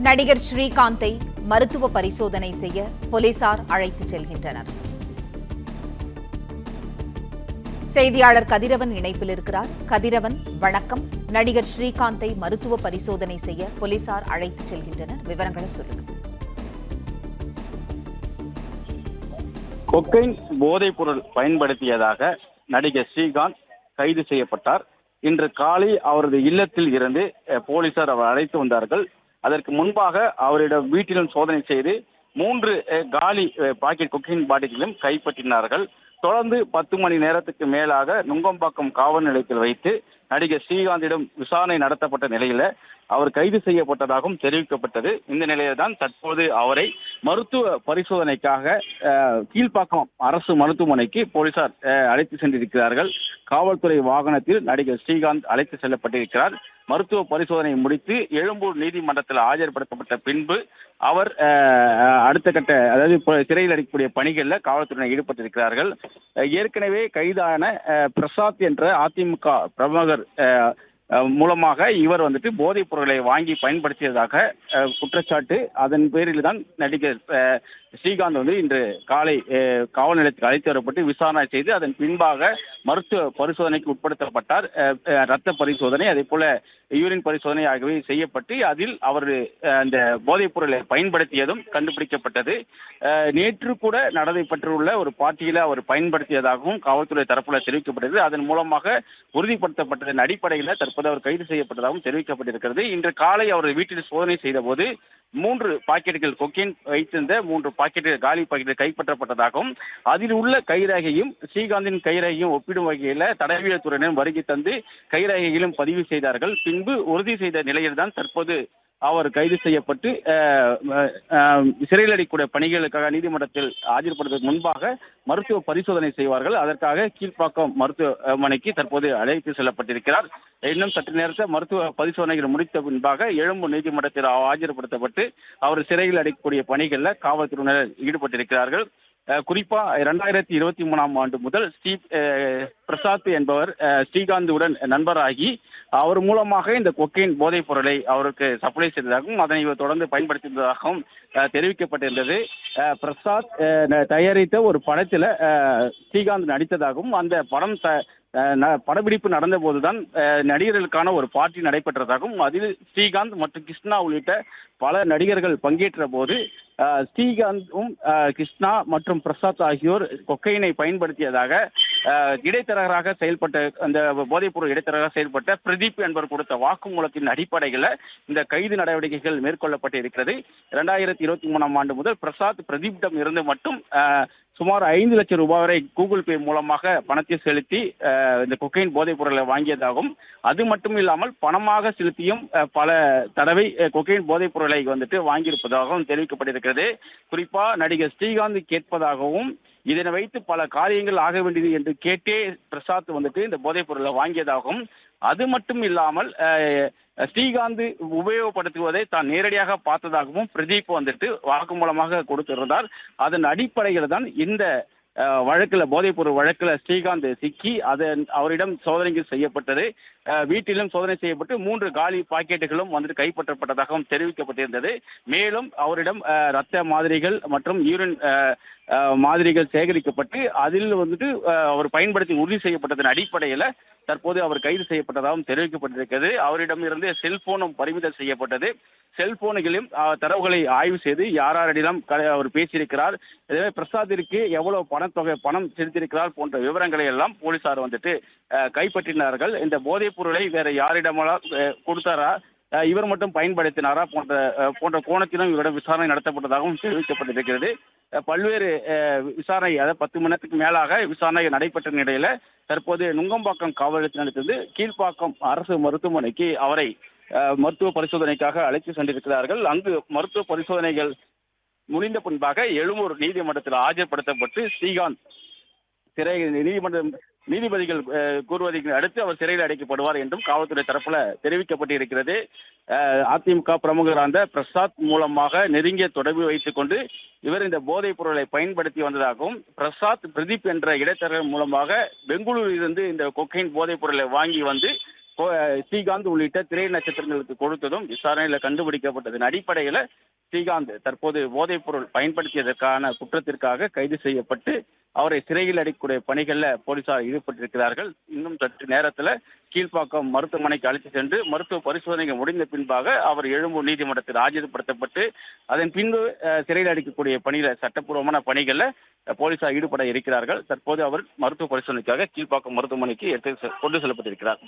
நடிகர் ஸ்ரீகாந்தை மருத்துவ பரிசோதனை செய்ய போலீசார் அழைத்துச் செல்கின்றனர். செய்தியாளர் கதிரவன் இணைப்பில் இருக்கிறார். கதிரவன், வணக்கம். நடிகர் ஸ்ரீகாந்தை மருத்துவ பரிசோதனை செய்ய போலீசார் அழைத்துச் செல்கின்றனர். விவரங்களை சொல்லுங்க. கொக்கைன் போதைப் பொருள் பயன்படுத்தியதாக நடிகர் ஸ்ரீகாந்த் கைது செய்யப்பட்டார். இன்று காலை அவரது இல்லத்தில் இருந்து போலீசார் அவர் அழைத்து வந்தார்கள். அதற்கு முன்பாக அவரிடம் வீட்டிலும் சோதனை செய்து 3 காலி பாக்கெட் கொக்கைன் பாட்டிலும் கைப்பற்றினார்கள். தொடர்ந்து 10 மணி நேரத்துக்கு மேலாக நுங்கம்பாக்கம் காவல் நிலையத்தில் வைத்து நடிகர் ஸ்ரீகாந்திடம் விசாரணை நடத்தப்பட்ட நிலையில அவர் கைது செய்யப்பட்டதாகவும் தெரிவிக்கப்பட்டது. இந்த நிலையில்தான் தற்போது அவரை மருத்துவ பரிசோதனைக்காக கீழ்ப்பாக்கம் அரசு மருத்துவமனைக்கு போலீசார் அழைத்து சென்றிருக்கிறார்கள். காவல்துறை வாகனத்தில் நடிகர் ஸ்ரீகாந்த் அழைத்து செல்லப்பட்டிருக்கிறார். மருத்துவ பரிசோதனை முடித்து எழும்பூர் நீதிமன்றத்தில் ஆஜர்படுத்தப்பட்ட பின்பு அவர் அடுத்த கட்ட, அதாவது சிறையில் அடைக்கக்கூடிய பணிகளில் காவல்துறையினர் ஈடுபட்டிருக்கிறார்கள். ஏற்கனவே கைதான பிரசாத் என்ற அதிமுக பிரமுகர் மூலமாக இவர் போதைப் பொருட்களை வாங்கி பயன்படுத்தியதாக குற்றச்சாட்டு. அதன் பேரில் தான் நடிகர் ஸ்ரீகாந்த் இன்று காலை காவல் நிலையத்தில் அழைத்து வரப்பட்டு விசாரணை செய்து அதன் பின்பாக மருத்துவ பரிசோதனைக்கு உட்படுத்தப்பட்டார். இரத்த பரிசோதனை, அதே போல யூரின் பரிசோதனை ஆகியவை செய்யப்பட்டு அதில் அவர் அந்த போதைப் பொருளை பயன்படுத்தியதும் கண்டுபிடிக்கப்பட்டது. நேற்று கூட நடைபெற்றுள்ள ஒரு பார்ட்டியில அவர் பயன்படுத்தியதாகவும் காவல்துறை தரப்புல தெரிவிக்கப்பட்டது. அதன் மூலமாக உறுதிப்படுத்தப்பட்டதன் அடிப்படையில் தற்போது அவர் கைது செய்யப்பட்டதாகவும் தெரிவிக்கப்பட்டிருக்கிறது. இன்று காலை அவர் வீட்டில் சோதனை செய்த போது 3 பாக்கெட்டுகள் கொக்கைன் வைத்திருந்த 3 பாக்கெட்டுகள் காலி பாக்கெட்டுகள் கைப்பற்றப்பட்டதாகவும் அதில் உள்ள கைரேகையும் ஸ்ரீகாந்தின் கைரேகையும் ஒப்பிடும் வகையில் தடயவியல் துறையினர் வருகை தந்து கைரேகையிலும் பதிவு செய்தார்கள். பின்பு உறுதி செய்த நிலையில்தான் தற்போது அவர் கைது செய்யப்பட்டு சிறையில் அடைக்கக்கூடிய பணிகளுக்காக நீதிமன்றத்தில் ஆஜர்படுவதற்கு முன்பாக மருத்துவ பரிசோதனை செய்வார்கள். அதற்காக கீழ்ப்பாக்கம் மருத்துவமனைக்கு தற்போது அழைத்து செல்லப்பட்டிருக்கிறார். இன்னும் சற்று நேரத்தில் மருத்துவ பரிசோதனைகள் முடித்த பின்பாக எழும்பூர் நீதிமன்றத்தில் ஆஜர்படுத்தப்பட்டு அவர் சிறையில் அடைக்கக்கூடிய பணிகளில் காவல்துறையினர் ஈடுபட்டிருக்கிறார்கள். குறிப்பா 2023 ஆண்டு முதல் பிரசாத் என்பவர் ஸ்ரீகாந்துடன் நண்பராகி அவர் மூலமாக இந்த கொக்கைன் போதைப் பொருளை அவருக்கு சப்ளை செய்ததாகவும் அதனை இவர் தொடர்ந்து பயன்படுத்தியதாகவும் தெரிவிக்கப்பட்டிருந்தது. பிரசாத் தயாரித்த ஒரு படத்தில் ஸ்ரீகாந்த் நடித்ததாகவும் அந்த படம் படப்பிடிப்பு நடந்த போதுதான் நடிகர்களுக்கான ஒரு பார்ட்டி நடைபெற்றதாகவும் அதில் ஸ்ரீகாந்த் மற்றும் கிருஷ்ணா உள்ளிட்ட பல நடிகர்கள் பங்கேற்ற போது ஸ்ரீகாந்தும் கிருஷ்ணா மற்றும் பிரசாத் ஆகியோர் கொக்கைனை பயன்படுத்தியதாக இடைத்தரகராக செயல்பட்ட அந்த போதைப்பொருள் இடைத்தரகராக செயல்பட்ட பிரதீப் என்பவர் கொடுத்த வாக்குமூலத்தின் அடிப்படையில் இந்த கைது நடவடிக்கைகள் மேற்கொள்ளப்பட்டு இருக்கிறது. 2023 ஆண்டு முதல் பிரசாத் பிரதீப்பிடம் இருந்து மட்டும் சுமார் 5 லட்சம் ரூபாய் வரை கூகுள் பே மூலமாக பணத்தை செலுத்தி இந்த கொக்கைன் போதைப் பொருளை வாங்கியதாகவும் அது மட்டும் இல்லாமல் பணமாக செலுத்தியும் பல தடவை கொக்கைன் போதைப் பொருளை வாங்கியிருப்பதாகவும் தெரிவிக்கப்பட்டிருக்கிறது. குறிப்பா நடிகர் ஸ்ரீகாந்த் கேட்பதாகவும் இதனை வைத்து பல காரியங்கள் ஆக வேண்டியது என்று கேட்டே பிரசாத் இந்த போதைப் பொருளை வாங்கியதாகவும் அது மட்டும் இல்லாமல் ஸ்ரீகாந்த் உபயோகப்படுத்துவதை தான் நேரடியாக பார்த்ததாகவும் பிரதீப் வாக்குமூலமாக கொடுத்திருந்தார். அதன் அடிப்படையில் தான் இந்த வழக்கில் போதைப்பொருள் வழக்கில் ஸ்ரீகாந்த் சிக்கி அவரிடம் சோதனைகள் செய்யப்பட்டது. வீட்டிலும் சோதனை செய்யப்பட்டு 3 காலி பாக்கெட்டுகளும் கைப்பற்றப்பட்டதாகவும் தெரிவிக்கப்பட்டிருந்தது. மேலும் அவரிடம் இரத்த மாதிரிகள் மற்றும் யூரின் மாதிரிகள் சேகரிக்கப்பட்டு அதில் அவர் பயன்படுத்தி உறுதி செய்யப்பட்டதன் அடிப்படையில் தற்போது அவர் கைது செய்யப்பட்டதாகவும் தெரிவிக்கப்பட்டிருக்கிறது. அவரிடம் இருந்து செல்போனும் பறிமுதல் செய்யப்பட்டது. செல்போன்களிலும் தரவுகளை ஆய்வு செய்து யாரிடம் அவர் பேசியிருக்கிறார், எனவே பிரசாத்திற்கு எவ்வளவு பணம் செலுத்தியிருக்கிறார் போன்ற விவரங்களை எல்லாம் போலீசார் கைப்பற்றினார்கள். இந்த போதைப் பொருளை வேற யாரிடமெல்லாம் கொடுத்தாரா, இவர் மட்டும் பயன்படுத்தினாரா போன்ற கோணத்திலும் இவரிடம் விசாரணை நடத்தப்பட்டதாகவும் தெரிவிக்கப்பட்டிருக்கிறது. பல்வேறு விசாரணை, அதாவது 10 மணி நேரத்துக்கு மேலாக விசாரணை நடைபெற்ற நிலையில தற்போது நுங்கம்பாக்கம் காவல் நிலையத்திலிருந்து கீழ்ப்பாக்கம் அரசு மருத்துவமனைக்கு அவரை மருத்துவ பரிசோதனைக்காக அழைத்து சென்றிருக்கிறார்கள். அங்கு மருத்துவ பரிசோதனைகள் முடிந்த பின்பாக எழும்பூர் நீதிமன்றத்தில் ஆஜர்படுத்தப்பட்டு ஸ்ரீகாந்த் நீதிபதிகள் கூறுவதை அடுத்து அவர் சிறையில் அடைக்கப்படுவார் என்றும் காவல்துறை தரப்புல தெரிவிக்கப்பட்டிருக்கிறது. அதிமுக பிரமுகரான பிரசாத் மூலமாக நெருங்கிய தொடர்பு வைத்துக் கொண்டு இவர் இந்த போதைப் பொருளை பயன்படுத்தி வந்ததாகவும் பிரசாத் பிரதீப் என்ற இடைத்தரகர் மூலமாக பெங்களூரில் இருந்து இந்த கொக்கைன் போதைப் பொருளை வாங்கி ஸ்ரீகாந்த் உள்ளிட்ட திரை நட்சத்திரங்களுக்கு கொடுத்ததும் விசாரணையில் கண்டுபிடிக்கப்பட்டதன் அடிப்படையில் ஸ்ரீகாந்த் தற்போது போதைப் பொருள் பயன்படுத்தியதற்கான குற்றத்திற்காக கைது செய்யப்பட்டு அவரை சிறையில் அடைக்கக்கூடிய பணிகளில் போலீசார் ஈடுபட்டிருக்கிறார்கள். இன்னும் சற்று நேரத்தில் கீழ்ப்பாக்கம் மருத்துவமனைக்கு அழைத்து சென்று மருத்துவ பரிசோதனைகள் முடிந்த பின்பாக அவர் எழும்பூர் நீதிமன்றத்தில் ஆஜர்படுத்தப்பட்டு அதன் பின்பு சிறையில் அடைக்கக்கூடிய பணியில் சட்டப்பூர்வமான பணிகளில் போலீசார் ஈடுபட இருக்கிறார்கள். தற்போது அவர் மருத்துவ பரிசோதனைக்காக கீழ்ப்பாக்கம் மருத்துவமனைக்கு கொண்டு செல்லப்பட்டிருக்கிறார்.